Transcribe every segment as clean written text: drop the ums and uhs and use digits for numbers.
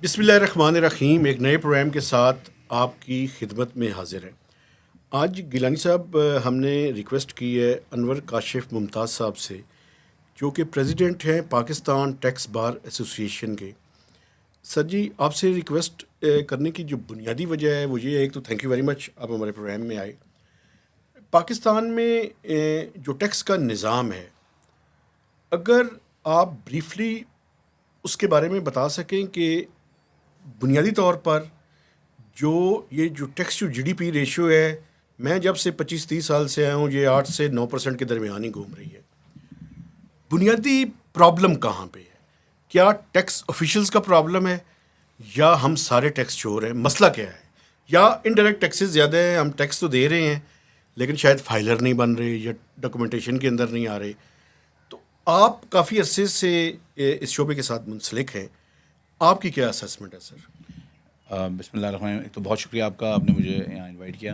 بسم اللہ الرحمن الرحیم. ایک نئے پروگرام کے ساتھ آپ کی خدمت میں حاضر ہے. آج گیلانی صاحب ہم نے ریکویسٹ کی ہے انور کاشف ممتاز صاحب سے، جو کہ پریزیڈنٹ ہیں پاکستان ٹیکس بار ایسوسی ایشن کے. سر جی، آپ سے ریکویسٹ کرنے کی جو بنیادی وجہ ہے وہ یہ ہے، ایک تو تھینک یو ویری مچ آپ ہمارے پروگرام میں آئے. پاکستان میں جو ٹیکس کا نظام ہے، اگر آپ بریفلی اس کے بارے میں بتا سکیں کہ بنیادی طور پر جو tax to G D P ratio ہے، میں جب سے 25-30 سال سے آیا ہوں، یہ 8 سے 9% کے درمیان ہی گھوم رہی ہے. بنیادی پرابلم کہاں پہ ہے؟ کیا ٹیکس آفیشلز کا پرابلم ہے یا ہم سارے ٹیکس چور ہیں؟ مسئلہ کیا ہے؟ یا انڈائریکٹ ٹیکسز زیادہ ہیں، ہم ٹیکس تو دے رہے ہیں لیکن شاید فائلر نہیں بن رہے یا ڈاکومنٹیشن کے اندر نہیں آ رہے. تو آپ کافی عرصے سے اس شعبے کے ساتھ منسلک ہیں، آپ کی کیا اسیسمنٹ ہے سر؟ بسم اللہ الرحمن الرحیم. ایک تو بہت شکریہ آپ کا، آپ نے مجھے یہاں انوائٹ کیا.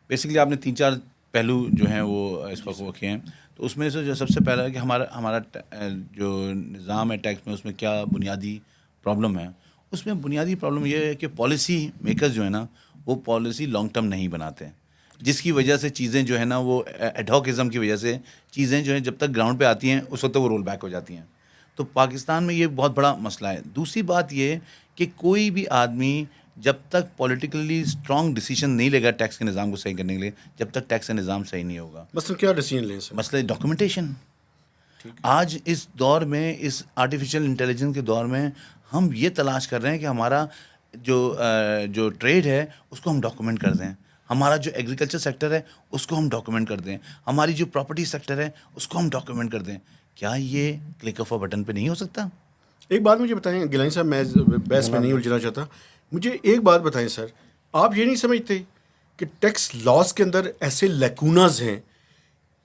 بیسکلی آپ نے 3-4 پہلو جو ہیں وہ اس وقت رکھے ہیں. تو اس میں سے جو سب سے پہلا ہے کہ ہمارا جو نظام ہے ٹیکس میں، اس میں کیا بنیادی پرابلم ہے. اس میں بنیادی پرابلم یہ ہے کہ پالیسی میکرز جو ہے نا، وہ پالیسی لانگ ٹرم نہیں بناتے ہیں، جس کی وجہ سے چیزیں جو ہے نا وہ ایڈہاکزم کی وجہ سے چیزیں جو ہیں جب تک گراؤنڈ پہ آتی ہیں اس وقت وہ رول بیک ہو جاتی ہیں. تو پاکستان میں یہ بہت بڑا مسئلہ ہے. دوسری بات یہ کہ کوئی بھی آدمی جب تک پولیٹیکلی اسٹرانگ ڈیسیجن نہیں لے گا ٹیکس کے نظام کو صحیح کرنے کے لیے، جب تک ٹیکس کا نظام صحیح نہیں ہوگا. مثلا کیا ڈیسیجن لیں سر؟ مسئلہ ڈاکومنٹیشن. آج اس دور میں، اس آرٹیفیشیل انٹیلیجنس کے دور میں، ہم یہ تلاش کر رہے ہیں کہ ہمارا جو ٹریڈ ہے اس کو ہم ڈاکومنٹ کر دیں، ہمارا جو ایگریکلچر سیکٹر ہے اس کو ہم ڈاکومنٹ کر دیں، ہماری جو پراپرٹی سیکٹر ہے اس کو ہم ڈاکومنٹ کر دیں. کیا یہ کلک آف اے بٹن پہ نہیں ہو سکتا؟ ایک بات مجھے بتائیں گیلانی صاحب، میں بحث میں نہیں الجھنا چاہتا. مجھے ایک بات بتائیں سر، آپ یہ نہیں سمجھتے کہ ٹیکس لاس کے اندر ایسے لیکوناز ہیں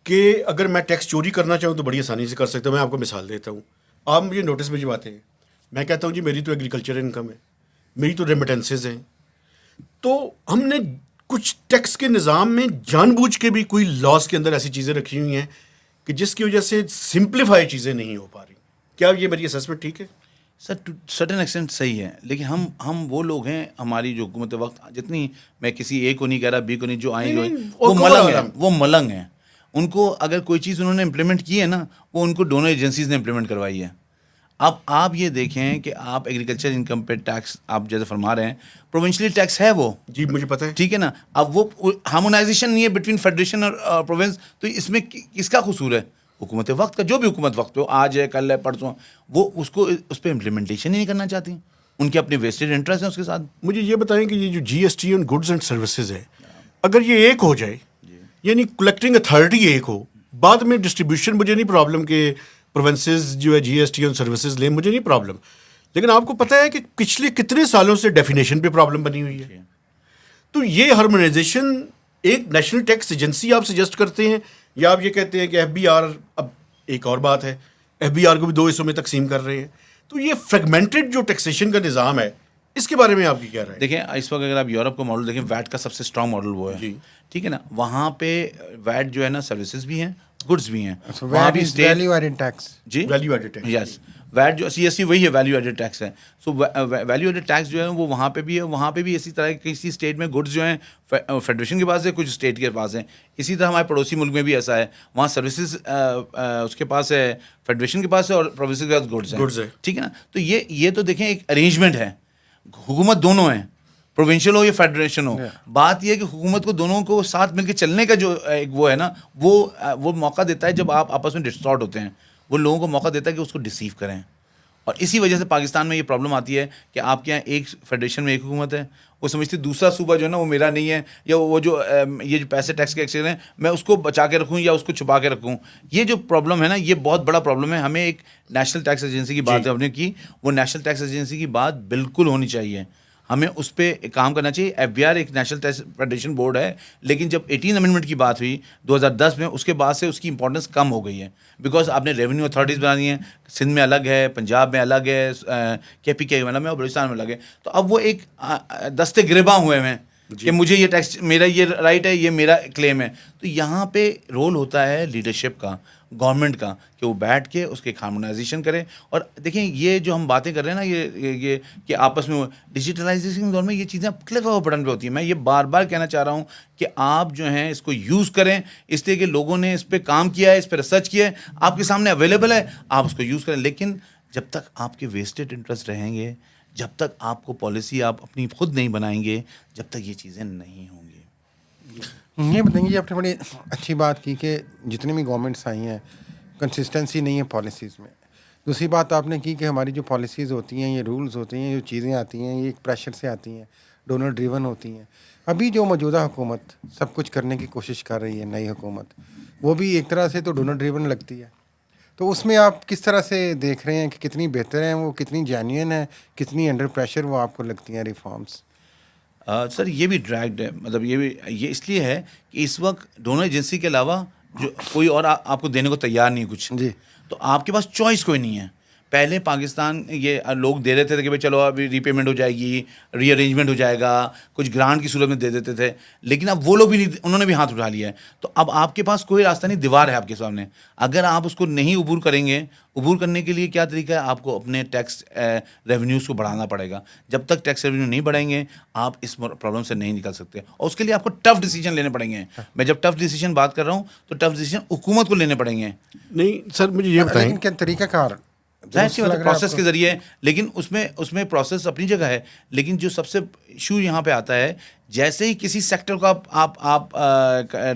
کہ اگر میں ٹیکس چوری کرنا چاہوں تو بڑی آسانی سے کر سکتا ہوں؟ میں آپ کو مثال دیتا ہوں. آپ مجھے نوٹس بھجواتے ہیں، میں کہتا ہوں جی میری تو ایگریکلچر انکم ہے، میری تو ریمیٹنسز ہیں. تو ہم نے کچھ ٹیکس کے نظام میں جان بوجھ کے بھی کوئی لاس کے اندر ایسی چیزیں رکھی ہوئی ہیں کہ جس کی وجہ سے سمپلیفائی چیزیں نہیں ہو پا رہی. کیا یہ میری اسسمنٹ ٹھیک ہے؟ سر ٹو سرٹن ایکسٹینٹ صحیح ہے، لیکن ہم وہ لوگ ہیں، ہماری جو حکومت وقت جتنی، میں کسی اے کو نہیں کہہ رہا، بی کو نہیں، جو آئیں جو وہ ملنگ ہیں. ان کو اگر کوئی چیز انہوں نے امپلیمنٹ کی ہے نا، وہ ان کو دونوں ایجنسیز نے امپلیمنٹ کروائی ہے. اب آپ یہ دیکھیں کہ آپ ایگریکلچر انکم پہ ٹیکس آپ جیسے فرما رہے ہیں، پروونشلی ٹیکس ہے وہ، جی مجھے پتہ ہے، ٹھیک ہے نا. اب وہ ہارمونائزیشن نہیں ہے بٹوین فیڈریشن اور پروونس، تو اس میں کس کا قصور ہے؟ حکومت وقت کا. جو بھی حکومت وقت ہو، آج ہے، کل ہے، پرسوں، وہ اس پہ امپلیمنٹیشن ہی نہیں کرنا چاہتی. ان کے اپنے ویسٹڈ انٹرسٹ ہیں اس کے ساتھ. مجھے یہ بتائیں کہ یہ جو G S T on goods and services ہے، اگر یہ ایک ہو جائے، یعنی کلیکٹنگ اتھارٹی ایک ہو، بعد میں ڈسٹریبیوشن مجھے نہیں پرابلم کہ پروونسز جو ہے جی ایس ٹی آن سروسز لیں، مجھے نہیں پرابلم. لیکن آپ کو پتہ ہے کہ پچھلے کتنے سالوں سے ڈیفینیشن پہ پرابلم بنی ہوئی ہے. تو یہ ہارمونائزیشن ایک نیشنل ٹیکس ایجنسی آپ سجیسٹ کرتے ہیں، یا آپ یہ کہتے ہیں کہ ایف بی آر، اب ایک اور بات ہے، ایف بی آر کو بھی 2 حصوں میں تقسیم کر رہے ہیں. تو یہ فریگمنٹڈ جو ٹیکسیشن کا نظام ہے، اس کے بارے میں آپ کی کیا رائے؟ دیکھیں اس وقت اگر آپ یورپ کا ماڈل دیکھیں، ویٹ کا سب سے اسٹرانگ ماڈل وہ ہے، جی ٹھیک ہے نا. وہاں پہ ویٹ جو ہے نا، سروسز بھی ہیں، گڈس بھی ہیں. وہاں بھی ویلیو ایڈڈ ٹیکس. جی ویلیو ایڈڈ ٹیکس. یس، ویٹ جو سی ایس سی وہی ہے، ویلیو ایڈڈ ٹیکس ہے. سو ویلیو ایڈڈ ٹیکس جو ہے وہ وہاں پہ بھی ہے. وہاں پہ بھی اسی طرح کسی اسٹیٹ میں گڈس جو ہیں فیڈریشن کے پاس ہے، کچھ اسٹیٹ کے پاس ہیں. اسی طرح ہمارے پڑوسی ملک میں بھی ایسا ہے، وہاں سروسز اس کے پاس ہے، فیڈریشن کے پاس ہے، اور پروونس کے پاس گڈس ہیں، ٹھیک ہے نا. تو یہ تو دیکھیں ایک ارینجمنٹ ہے. حکومت دونوں ہیں، پروونشل ہو یا فیڈریشن ہو. بات یہ ہے کہ حکومت کو دونوں کو ساتھ مل کے چلنے کا جو ایک وہ ہے نا، وہ موقع دیتا ہے جب آپ آپس میں ڈسٹارٹ ہوتے ہیں. وہ لوگوں کو موقع دیتا ہے کہ اس کو ڈیسیو کریں. اور اسی وجہ سے پاکستان میں یہ پرابلم آتی ہے کہ آپ کے یہاں ایک فیڈریشن میں ایک حکومت ہے، وہ سمجھتی دوسرا صوبہ جو ہے نا وہ میرا نہیں ہے، یا وہ جو یہ جو پیسے ٹیکس کے ایکسچینج ہیں میں اس کو بچا کے رکھوں یا اس کو چھپا کے رکھوں. یہ جو پرابلم ہے نا، یہ بہت بڑا پرابلم ہے. ہمیں ایک نیشنل ٹیکس ایجنسی کی بات ہم نے کی، وہ نیشنل ٹیکس ایجنسی کی بات بالکل ہونی چاہیے. ہمیں اس پہ کام کرنا چاہیے. ایف بی آر ایک نیشنل ٹیکس فیڈریشن بورڈ ہے، لیکن جب 18 امینڈمنٹ کی بات ہوئی 2010 میں، اس کے بعد سے اس کی امپورٹنس کم ہو گئی ہے. بیکاز آپ نے ریونیو اتھارٹیز بنا دی ہیں، سندھ میں الگ ہے، پنجاب میں الگ ہے، کے پی کے میں اور بلوچستان میں الگ ہے. تو اب وہ ایک دستے گریباں ہوئے ہیں کہ مجھے یہ ٹیکس، میرا یہ رائٹ ہے، یہ میرا کلیم ہے. تو یہاں پہ رول ہوتا ہے لیڈرشپ کا. گورنمنٹ کا کہ وہ بیٹھ کے اس کے ہارمونائزیشن کرے. اور دیکھیں یہ جو ہم باتیں کر رہے ہیں نا یہ کہ آپس میں ڈیجیٹلائزیشن کے دور میں یہ چیزیں کلک آف بٹن پہ ہوتی ہیں. میں یہ بار بار کہنا چاہ رہا ہوں کہ آپ جو ہیں اس کو یوز کریں, اس لیے کہ لوگوں نے اس پہ کام کیا ہے, اس پہ ریسرچ کیا ہے, آپ کے سامنے اویلیبل ہے, آپ اس کو یوز کریں. لیکن جب تک آپ کے ویسٹڈ انٹرسٹ رہیں گے, جب تک آپ کو پالیسی آپ اپنی خود نہیں بنائیں گے, جب تک یہ چیزیں نہیں ہوں گی. یہ بتائیں گے, آپ نے بڑی اچھی بات کی کہ جتنی بھی گورنمنٹس آئی ہیں کنسسٹنسی نہیں ہے پالیسیز میں. دوسری بات آپ نے کی کہ ہماری جو پالیسیز ہوتی ہیں, یہ رولز ہوتے ہیں, جو چیزیں آتی ہیں, یہ ایک پریشر سے آتی ہیں, ڈونر ڈریون ہوتی ہیں. ابھی جو موجودہ حکومت سب کچھ کرنے کی کوشش کر رہی ہے, نئی حکومت, وہ بھی ایک طرح سے تو ڈونر ڈریون لگتی ہے. تو اس میں آپ کس طرح سے دیکھ رہے ہیں کہ کتنی بہتر ہیں وہ, کتنی جینوئن ہے, کتنی انڈر پریشر وہ آپ کو لگتی ہیں ریفارمس؟ سر یہ بھی ڈریگڈ ہے, مطلب یہ اس لیے ہے کہ اس وقت ڈونر ایجنسی کے علاوہ جو کوئی اور آپ کو دینے کو تیار نہیں کچھ. جی, تو آپ کے پاس چوائس کوئی نہیں ہے. پہلے پاکستان یہ لوگ دے دیتے تھے کہ بھائی چلو ابھی ری پیمنٹ ہو جائے گی, ری ارینجمنٹ ہو جائے گا, کچھ گرانٹ کی صورت میں دے دیتے تھے. لیکن اب وہ لوگ بھی نہیں, انہوں نے بھی ہاتھ اٹھا لیا ہے. تو اب آپ کے پاس کوئی راستہ نہیں, دیوار ہے آپ کے سامنے. اگر آپ اس کو نہیں عبور کریں گے, عبور کرنے کے لیے کیا طریقہ ہے, آپ کو اپنے ٹیکس ریونیوز کو بڑھانا پڑے گا. جب تک ٹیکس ریونیو نہیں بڑھیں گے آپ اس پرابلم سے نہیں نکل سکتے. اور اس کے لیے آپ کو ٹف ڈیسیجن لینے پڑیں گے. میں جب ٹف ڈیسیجن بات کر رہا ہوں تو ٹف ڈیسیجن حکومت کو لینے پڑیں گے. نہیں سر, مجھے یہ بتائیں, لیکن کیا طریقہ کار پروسیس کے ذریعے, لیکن اس میں پروسیس اپنی جگہ ہے. لیکن جو سب سے ایشو یہاں پہ آتا ہے, جیسے ہی کسی سیکٹر کو آپ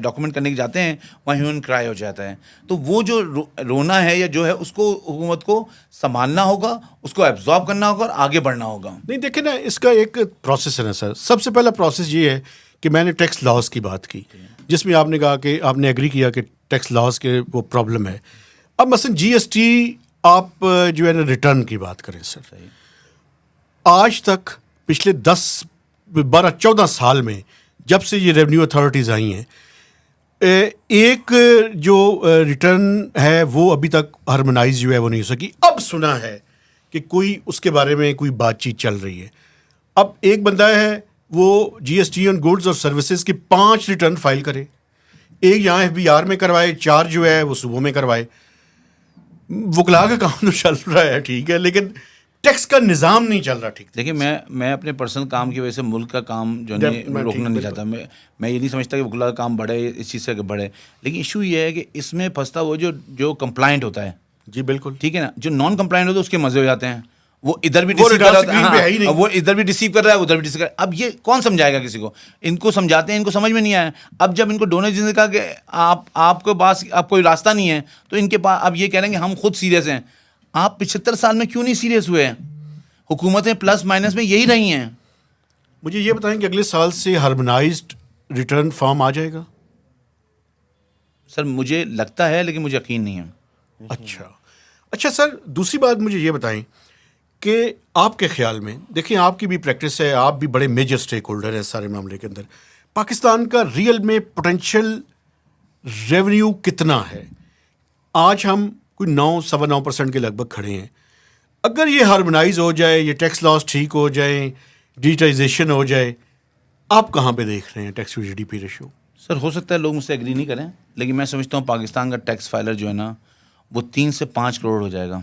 ڈاکومنٹ کرنے کے جاتے ہیں وہاں ہیومن کرائے ہو جاتا ہے. تو وہ جو رونا ہے یا جو ہے اس کو حکومت کو سنبھالنا ہوگا, اس کو ایبزارب کرنا ہوگا اور آگے بڑھنا ہوگا. نہیں دیکھیں نا, اس کا ایک پروسیس ہے نا سر. سب سے پہلا پروسیس یہ ہے کہ میں نے ٹیکس لاز کی بات کی, جس میں آپ نے کہا کہ آپ نے ایگری کیا کہ ٹیکس لاز کے وہ پرابلم ہے. اب مثلا جی ایس ٹی آپ جو ہے نا ریٹرن کی بات کریں سر, آج تک پچھلے 10-12-14 سال میں جب سے یہ ریونیو اتھارٹیز آئی ہیں, ایک جو ریٹرن ہے وہ ابھی تک ہارمونائز جو ہے وہ نہیں ہو سکی. اب سنا ہے کہ کوئی اس کے بارے میں کوئی بات چیت چل رہی ہے. اب ایک بندہ ہے وہ جی ایس ٹی آن گوڈز اور سروسز کے 5 ریٹرن فائل کرے, ایک یہاں FBR میں کروائے, 4 جو ہے وہ صوبوں میں کروائے. وکلا کا کام تو چل رہا ہے ٹھیک ہے, لیکن ٹیکس کا نظام نہیں چل رہا ٹھیک. دیکھیں میں اپنے پرسنل کام کی وجہ سے ملک کا کام جو ہے روکنا نہیں چاہتا. میں یہ نہیں سمجھتا کہ وکلا کا کام بڑھے, اس چیز سے بڑھے. لیکن ایشو یہ ہے کہ اس میں پھنستا وہ جو کمپلائنٹ ہوتا ہے. جی بالکل ٹھیک ہے نا. جو نان کمپلائنٹ ہوتا ہے اس کے مزے ہو جاتے ہیں, وہ ادھر بھی ڈیسیو کر رہا ہے, وہ ادھر بھی ڈیسیو کر رہا ہے, ادھر بھی ڈیسیو کر رہا ہے. اب یہ کون سمجھائے گا کسی کو؟ ان کو سمجھاتے ہیں, ان کو سمجھ میں نہیں آیا. اب جب ان کو ڈونر جن نے کہا کہ آپ کے پاس اب کوئی راستہ نہیں ہے, تو ان کے پاس اب یہ کہہ رہے ہیں کہ ہم خود سیریس ہیں. آپ 75 سال میں کیوں نہیں سیریس ہوئے ہیں؟ حکومتیں پلس مائنس میں یہی رہی ہیں. مجھے یہ بتائیں کہ اگلے سال سے ہارمونائزڈ ریٹرن فارم آ جائے گا؟ سر مجھے لگتا ہے, لیکن مجھے یقین نہیں ہے. اچھا سر, دوسری بات مجھے یہ بتائیں کہ آپ کے خیال میں, دیکھیں آپ کی بھی پریکٹس ہے, آپ بھی بڑے میجر اسٹیک ہولڈر ہیں سارے معاملے کے اندر, پاکستان کا ریئل میں پوٹینشیل ریونیو کتنا ہے؟ آج ہم کوئی 9-9.25% کے لگ بھگ کھڑے ہیں. اگر یہ ہارمونائز ہو جائے, یہ ٹیکس لاس ٹھیک ہو جائیں, ڈیجیٹائزیشن ہو جائے, آپ کہاں پہ دیکھ رہے ہیں tax to G D P ratio? Sir ہو سکتا ہے لوگ مجھ سے ایگری نہیں کریں, لیکن میں سمجھتا ہوں پاکستان کا ٹیکس فائلر جو ہے نا وہ 3 سے 5 کروڑ ہو جائے گا.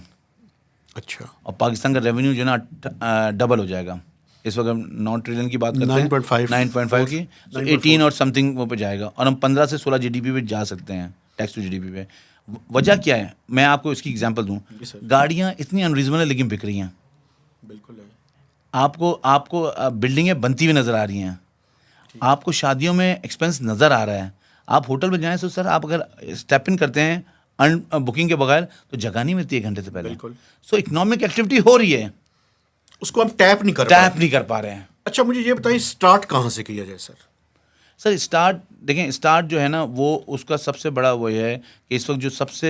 اچھا. اور پاکستان کا ریونیو جو ہے نا ڈبل ہو جائے گا. اس وقت ہم 9 ٹریلین کی بات کرتے ہیں, 9.5 کی, تو 18 اور سم تھنگ وہ پہ جائے گا. اور ہم 15 سے 16 GDP پہ جا سکتے ہیں ٹیکس ٹو GDP پہ. وجہ کیا ہے؟ میں آپ کو اس کی ایگزامپل دوں. گاڑیاں اتنی انریزبل ہیں لیکن بک رہی ہیں. بالکل ہے. آپ کو بلڈنگیں بنتی ہوئی نظر آ رہی ہیں, آپ کو شادیوں میں ایکسپینس نظر آ رہا ہے. آپ ہوٹل میں جائیں تو سر آپ اگر اسٹیپ ان کرتے ہیں بکنگ کے بغیر تو جگہ نہیں ملتی 1 گھنٹے سے پہلے. بالکل. سو اکنامک ایکٹیویٹی ہو رہی ہے, اس کو ہم ٹیپ نہیں کر پا رہے ہیں. اچھا مجھے یہ بتائیں اسٹارٹ کہاں سے کیا جائے سر؟ سر اسٹارٹ جو ہے نا وہ اس کا سب سے بڑا وہ یہ ہے کہ اس وقت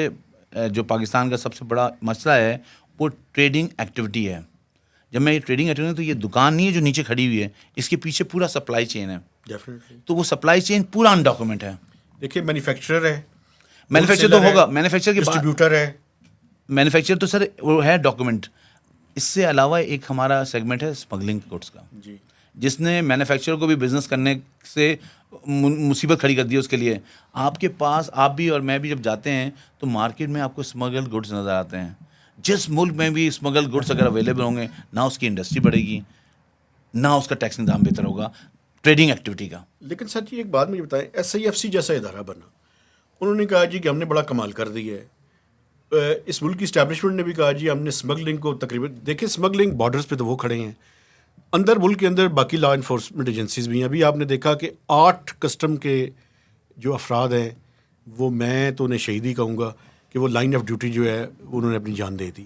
جو پاکستان کا سب سے بڑا مسئلہ ہے وہ ٹریڈنگ ایکٹیویٹی ہے. جب میں یہ ٹریڈنگ ایکٹیویٹی تو یہ دکان نہیں ہے جو نیچے کھڑی ہوئی ہے, اس کے پیچھے پورا سپلائی چین ہے. تو وہ سپلائی چین پورا ان ڈاکومنٹ ہے. دیکھیے مینوفیکچرر ہے, مینوفیکچر تو ہوگا, مینوفیکچر کے ڈسٹریبیوٹر ہے, مینوفیکچر تو سر وہ ہے ڈاکومنٹ. اس سے علاوہ ایک ہمارا سیگمنٹ ہے اسمگلنگ گڈس کا. جی. جس نے مینوفیکچرر کو بھی بزنس کرنے سے مصیبت کھڑی کر دی ہے اس کے لیے. آپ کے پاس آپ بھی اور میں بھی جب جاتے ہیں تو مارکیٹ میں آپ کو اسمگل گڈس نظر آتے ہیں. جس ملک میں بھی اسمگل گڈس اگر اویلیبل ہوں گے نہ اس کی انڈسٹری بڑھے گی نہ اس کا ٹیکس نظام بہتر ہوگا ٹریڈنگ ایکٹیویٹی کا. لیکن سر جی ایک بات مجھے بتائیں, SIFC جیسا ادارہ بنا, انہوں نے کہا جی کہ ہم نے بڑا کمال کر دی ہے. اس ملک کی اسٹیبلشمنٹ نے بھی کہا جی ہم نے اسمگلنگ کو تقریباً, دیکھیں اسمگلنگ بارڈرز پہ تو وہ کھڑے ہیں, اندر ملک کے اندر باقی لا انفورسمنٹ ایجنسیز بھی ہیں. ابھی آپ نے دیکھا کہ 8 کسٹم کے جو افراد ہیں وہ, میں تو انہیں شہیدی کہوں گا کہ وہ لائن آف ڈیوٹی جو ہے انہوں نے اپنی جان دے دی.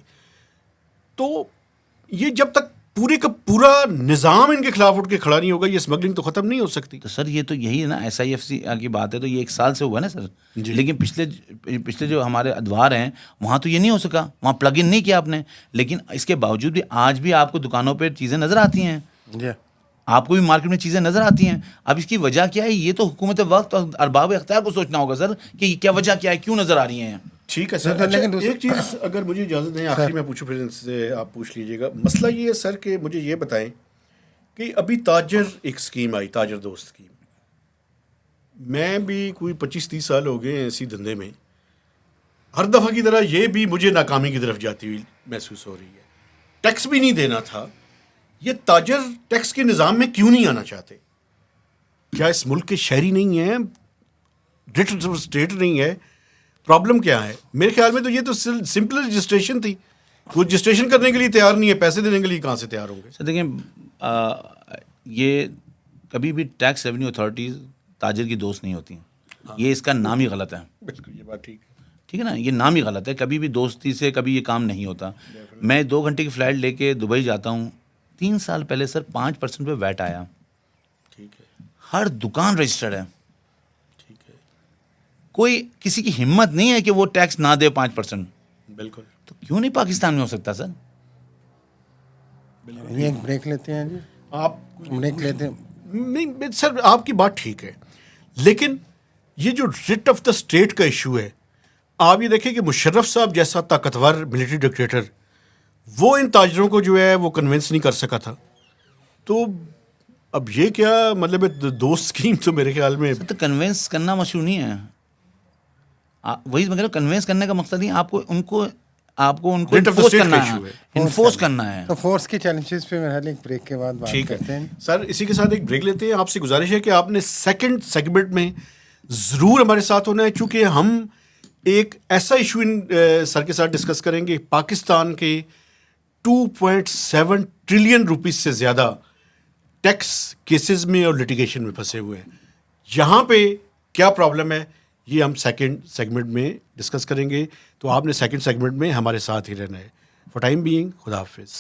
تو یہ جب تک پورے کا پورا نظام ان کے خلاف اٹھ کے کھڑا نہیں ہوگا یہ اسمگلنگ تو ختم نہیں ہو سکتی. تو سر یہ تو یہی ہے نا, SIFC کی بات ہے تو یہ 1 سال سے ہوا نا سر جی. لیکن پچھلے جو ہمارے ادوار ہیں وہاں تو یہ نہیں ہو سکا, وہاں پلگ ان نہیں کیا آپ نے. لیکن اس کے باوجود بھی آج بھی آپ کو دکانوں پہ چیزیں نظر آتی ہیں, جی آپ کو بھی مارکیٹ میں چیزیں نظر آتی ہیں. اب اس کی وجہ کیا ہے, یہ تو حکومت وقت اور ارباب اختیار کو سوچنا ہوگا سر کہ کیا وجہ کیا ہے, کیوں نظر آ رہی ہیں. ٹھیک ہے سر. اچھا ایک چیز اگر مجھے اجازت دیں آخری میں پوچھوں پھر ان سے آپ پوچھ لیجیے گا. مسئلہ یہ ہے سر کہ مجھے یہ بتائیں کہ ابھی تاجر ایک اسکیم آئی, تاجر دوست اسکیم. میں بھی کوئی 25-30 سال ہو گئے ہیں اسی دھندے میں. ہر دفعہ کی طرح یہ بھی مجھے ناکامی کی طرف جاتی ہوئی محسوس ہو رہی ہے. ٹیکس بھی نہیں دینا تھا. یہ تاجر ٹیکس کے نظام میں کیوں نہیں آنا چاہتے؟ کیا اس ملک کے شہری نہیں ہیں, ریٹ اسٹیٹ نہیں ہے, پرابلم کیا ہے؟ میرے خیال میں تو یہ تو سمپل رجسٹریشن تھی. وہ رجسٹریشن کرنے کے لیے تیار نہیں ہے, پیسے دینے کے لیے کہاں سے تیار ہوں گے؟ سر دیکھیں یہ کبھی بھی ٹیکس ریونیو اتھارٹیز تاجر کی دوست نہیں ہوتی ہیں. یہ اس کا نام ہی غلط ہے. بالکل یہ بات ٹھیک ہے. ٹھیک ہے نا, یہ نام ہی غلط ہے. کبھی بھی دوستی سے کبھی یہ کام نہیں ہوتا. میں 2 گھنٹے کی فلائٹ لے کے دبئی جاتا ہوں, 3 سال پہلے سر 5% پہ ویٹ آیا. ٹھیک ہے. ہر دکان رجسٹرڈ ہے. ٹھیک ہے. کوئی کسی کی ہمت نہیں ہے کہ وہ ٹیکس نہ دے 5%. بالکل. تو کیوں نہیں پاکستان میں ہو سکتا سر؟ یہ ایک بریک لیتے ہیں جی, آپ بریک لیتے ہیں. نہیں سر آپ کی بات ٹھیک ہے, لیکن یہ جو ریٹ آف دا اسٹیٹ کا ایشو ہے, آپ یہ دیکھیں کہ مشرف صاحب جیسا طاقتور ملٹری ڈکٹیٹر وہ ان تاجروں کو جو ہے وہ کنونس نہیں کر سکا تھا. تو اب یہ کیا مطلب ہے, دوست اسکیم تو میرے خیال میں تو کنونس کرنا مشہور نہیں ہے. وہی میں کہہ رہا ہوں, کنونس کرنے کا مقصد نہیں, آپ کو ان کو انفورس کرنا ہے, انفورس کرنا ہے. تو فورس کے چیلنجز پہ میرا ایک بریک کے بعد بات کرتے ہیں. سر اسی کے ساتھ ایک بریک لیتے ہیں. آپ سے گزارش ہے کہ آپ نے سیکنڈ سیگمنٹ میں ضرور ہمارے ساتھ ہونا ہے, چونکہ ہم ایک ایسا ایشو سر کے ساتھ ڈسکس کریں گے. پاکستان کے 2.7 ٹریلین روپیز سے زیادہ ٹیکس کیسز میں اور لٹیگیشن میں پھنسے ہوئے ہیں. یہاں پہ کیا پرابلم ہے یہ ہم سیکنڈ سیگمنٹ میں ڈسکس کریں گے. تو آپ نے سیکنڈ سیگمنٹ میں ہمارے ساتھ ہی رہنا ہے. فار ٹائم بینگ خدا حافظ.